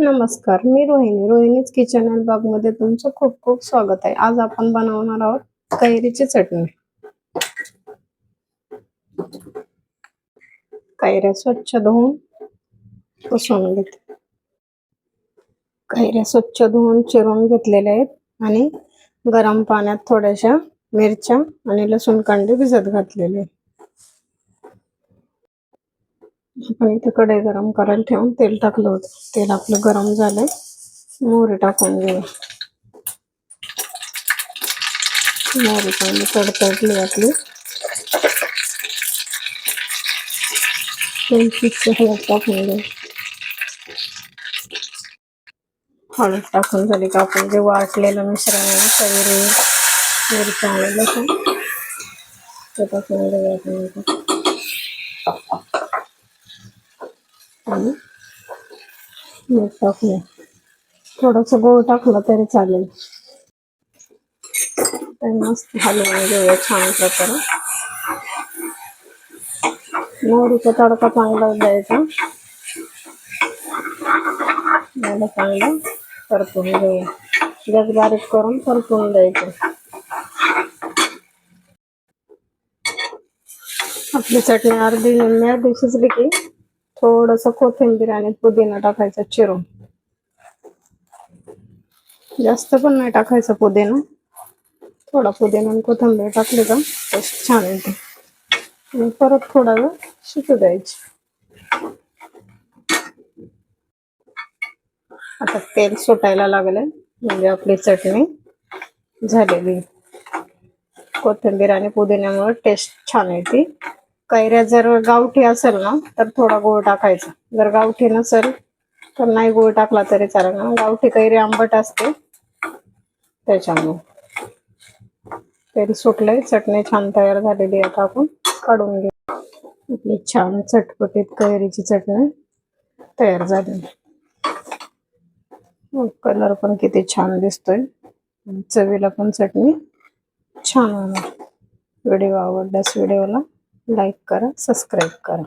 नमस्कार, मी रोहिणीच kitchen and blog मध्ये तुमचं खूप खूप स्वागत आहे। आज आपण बनवणार आहोत कैरीची चटणी। कैऱ्या स्वच्छ धुवून पुसून घेते। कैऱ्या स्वच्छ धुवून चिरून घेतलेल्या आहेत आणि गरम पाण्यात थोड्याशा मिरच्या आणि लसूण कांडे भिजत घातलेले। आपण इथे कढई गरम करायला ठेवून तेल टाकलं होतं। तेल आपलं गरम झालंय, मोहरी टाकून घेऊ। मोहरी चांगली तडतडली आपली, हळद टाकून घेऊ। हळद टाकून झाली का आपण जे वाटलेलं मिश्रण आहे ना, कैरी मिरच्या आणि लसूण ते टाकून घेऊया। आणि मीठ टाकूया, थोडस गोड टाकलं तरी चालेल। मस्त हलवून घेऊया छान प्रकारे। मोहरीचा तडका चांगला द्यायचा, मला चांगलं परतून घेऊया। गॅस बारीक करून परतून द्यायचं। आपली चटणी अर्धी शिजली की थोडस कोथिंबीर आणि पुदिना टाकायचा चिरून। जास्त पण नाही टाकायचं पुदिना, थोडा पुदिना आणि कोथिंबीर टाकली का टेस्ट छान येते। आणि परत थोडा वेळ शिजू द्यायची। आता तेल सुटायला लागले म्हणजे आपली चटणी झालेली। कोथिंबीर आणि पुदिन्यामुळे टेस्ट छान येते। कैऱ्या जर गावठी असेल ना तर थोडा गोळ टाकायचा, जर गावठी नसेल तर नाही गोळ टाकला तरी चालेल ना। गावठी कैरी आंबट असते त्याच्यामुळे। तेल सुटलंय, चटणी छान तयार झालेली आहे। आता आपण काढून घेऊ। आपली छान चटपटीत कैरीची चटणी तयार झालेली। कलर पण किती छान दिसतोय, चवीला पण चटणी छान होणार। व्हिडिओ आवडल्यास व्हिडिओला लाईक करा, सबस्क्राईब करा।